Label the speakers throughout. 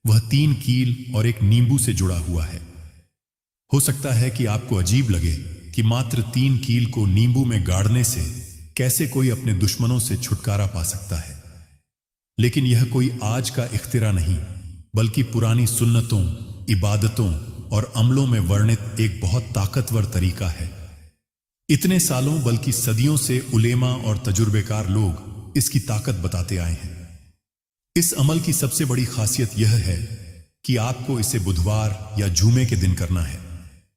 Speaker 1: वह 3 कील और एक नींबू से जुड़ा हुआ है। हो सकता है कि आपको अजीब लगे कि मात्र 3 कील को नींबू में गाड़ने से कैसे कोई अपने दुश्मनों से छुटकारा पा सकता है। लेकिन यह कोई आज का इख्तिरा नहीं, बल्कि पुरानी सुन्नतों, इबादतों और अमलों में वर्णित एक बहुत ताकतवर तरीका है। इतने सालों बल्कि सदियों से उलेमा और तजुर्बेकार लोग इसकी ताकत बताते आए हैं। इस अमल की सबसे बड़ी खासियत यह है कि आपको इसे बुधवार या जुमे के दिन करना है,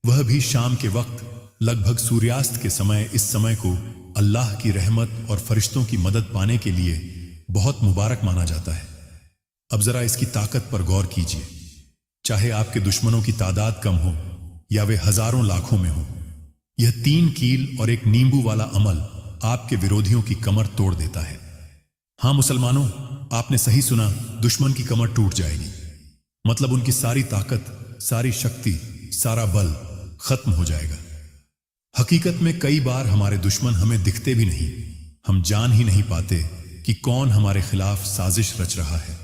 Speaker 1: वह भी शाम के वक्त, लगभग सूर्यास्त के समय। इस समय को अल्लाह की रहमत और फरिश्तों की मदद पाने के लिए बहुत मुबारक माना जाता है। अब जरा इसकी ताकत पर गौर कीजिए। चाहे आपके दुश्मनों की तादाद कम हो या वे हजारों लाखों में हो, यह 3 कील और एक नींबू वाला अमल आपके विरोधियों की कमर तोड़ देता है। हां मुसलमानों, आपने सही सुना, दुश्मन की कमर टूट जाएगी। मतलब उनकी सारी ताकत, सारी शक्ति, सारा बल खत्म हो जाएगा। हकीकत में कई बार हमारे दुश्मन हमें दिखते भी नहीं, हम जान ही नहीं पाते कि कौन हमारे खिलाफ साजिश रच रहा है।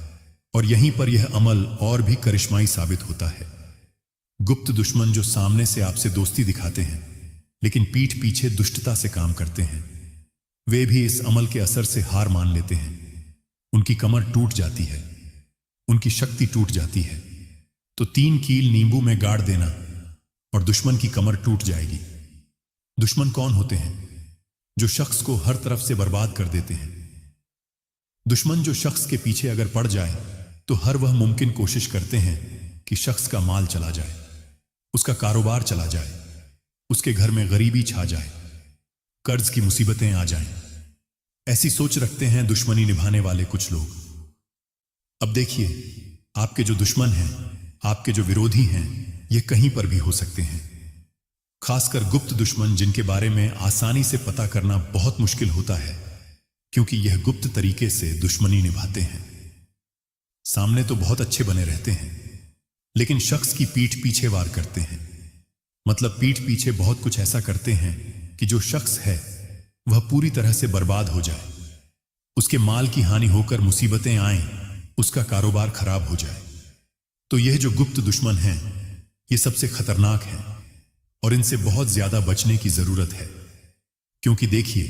Speaker 1: और यहीं पर यह अमल और भी करिश्माई साबित होता है। गुप्त दुश्मन जो सामने से आपसे दोस्ती दिखाते हैं लेकिन पीठ पीछे दुष्टता से काम करते हैं, वे भी इस अमल के असर से हार मान लेते हैं। उनकी कमर टूट जाती है, उनकी शक्ति टूट जाती है। तो 3 कील नींबू में गाड़ देना और दुश्मन की कमर टूट जाएगी। दुश्मन कौन होते हैं? जो शख्स को हर तरफ से बर्बाद कर देते हैं। दुश्मन जो शख्स के पीछे अगर पड़ जाए तो हर वह मुमकिन कोशिश करते हैं कि शख्स का माल चला जाए, उसका कारोबार चला जाए, उसके घर में गरीबी छा जाए, कर्ज की मुसीबतें आ जाएं। ऐसी सोच रखते हैं दुश्मनी निभाने वाले कुछ लोग। अब देखिए, आपके जो दुश्मन हैं, आपके जो विरोधी हैं, ये कहीं पर भी हो सकते हैं। खासकर गुप्त दुश्मन, जिनके बारे में आसानी से पता करना बहुत मुश्किल होता है, क्योंकि यह गुप्त तरीके से दुश्मनी निभाते हैं। सामने तो बहुत अच्छे बने रहते हैं, लेकिन शख्स की पीठ पीछे वार करते हैं। मतलब पीठ पीछे बहुत कुछ ऐसा करते हैं कि जो शख्स है वह पूरी तरह से बर्बाद हो जाए, उसके माल की हानि होकर मुसीबतें आएं, उसका कारोबार खराब हो जाए। तो यह जो गुप्त दुश्मन हैं, ये सबसे खतरनाक हैं और इनसे बहुत ज्यादा बचने की जरूरत है। क्योंकि देखिए,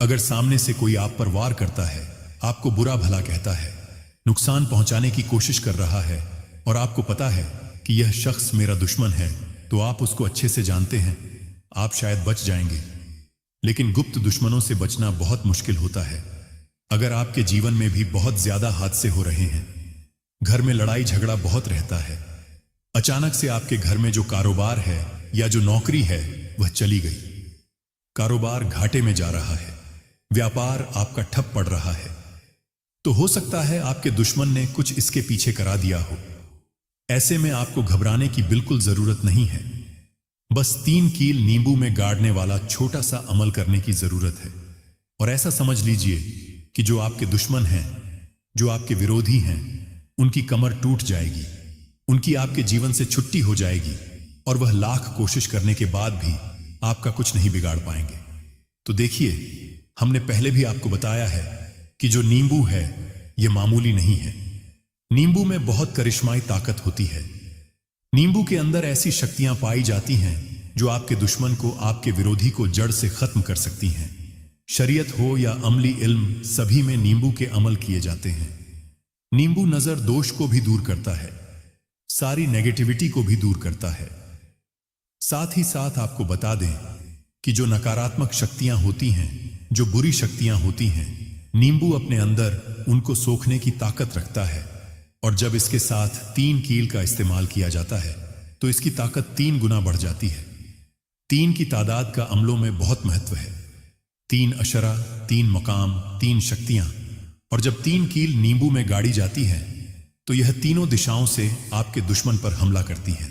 Speaker 1: अगर सामने से कोई आप पर वार करता है, आपको बुरा भला कहता है, नुकसान पहुंचाने की कोशिश कर रहा है और आपको पता है कि यह शख्स मेरा दुश्मन है, तो आप उसको अच्छे से जानते हैं, आप शायद बच जाएंगे। लेकिन गुप्त दुश्मनों से बचना बहुत मुश्किल होता है। अगर आपके जीवन में भी बहुत ज्यादा हादसे हो रहे हैं, घर में लड़ाई झगड़ा बहुत रहता है, अचानक से आपके घर में जो कारोबार है या जो नौकरी है वह चली गई, कारोबार घाटे में जा रहा है, व्यापार आपका ठप पड़ रहा है, तो हो सकता है आपके दुश्मन ने कुछ इसके पीछे करा दिया हो। ऐसे में आपको घबराने की बिल्कुल जरूरत नहीं है। बस 3 कील नींबू में गाड़ने वाला छोटा सा अमल करने की जरूरत है। और ऐसा समझ लीजिए कि जो आपके दुश्मन हैं, जो आपके विरोधी हैं, उनकी कमर टूट जाएगी, उनकी आपके जीवन से छुट्टी हो जाएगी और वह लाख कोशिश करने के बाद भी आपका कुछ नहीं बिगाड़ पाएंगे। तो देखिए, हमने पहले भी आपको बताया है कि जो नींबू है यह मामूली नहीं है। नींबू में बहुत करिश्माई ताकत होती है। नींबू के अंदर ऐसी शक्तियां पाई जाती हैं जो आपके दुश्मन को, आपके विरोधी को जड़ से खत्म कर सकती हैं। शरीयत हो या अमली इल्म, सभी में नींबू के अमल किए जाते हैं। नींबू नजर दोष को भी दूर करता है, सारी नेगेटिविटी को भी दूर करता है। साथ ही साथ आपको बता दें कि जो नकारात्मक शक्तियां होती हैं, जो बुरी शक्तियां होती हैं, नींबू अपने अंदर उनको सोखने की ताकत रखता है। और जब इसके साथ 3 कील का इस्तेमाल किया जाता है तो इसकी ताकत 3 गुना बढ़ जाती है। 3 की तादाद का अमलों में बहुत महत्व है। 3 अशरा, 3 मकाम, 3 शक्तियां। और जब 3 कील नींबू में गाड़ी जाती है तो यह तीनों दिशाओं से आपके दुश्मन पर हमला करती है।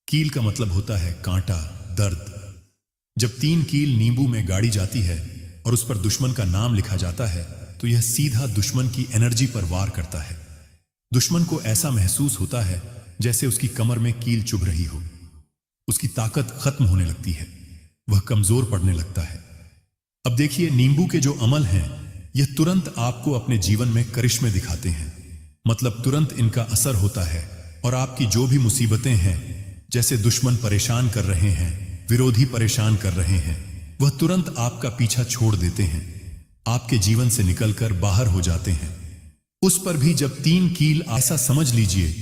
Speaker 1: कील का मतलब होता है कांटा, दर्द। जब 3 कील नींबू में गाड़ी जाती है और उस पर दुश्मन का नाम लिखा जाता है तो यह सीधा दुश्मन की एनर्जी पर वार करता है। दुश्मन को ऐसा महसूस होता है जैसे उसकी कमर में कील चुभ रही हो, उसकी ताकत खत्म होने लगती है, वह कमजोर पड़ने लगता है। अब देखिए, नींबू के जो अमल हैं यह तुरंत आपको अपने जीवन में करिश्मे दिखाते हैं। मतलब तुरंत इनका असर होता है और आपकी जो भी मुसीबतें हैं, जैसे दुश्मन परेशान कर रहे हैं, विरोधी परेशान कर रहे हैं, वह तुरंत आपका पीछा छोड़ देते हैं, आपके जीवन से निकलकर बाहर हो जाते हैं। उस पर भी जब 3 कील, ऐसा समझ लीजिए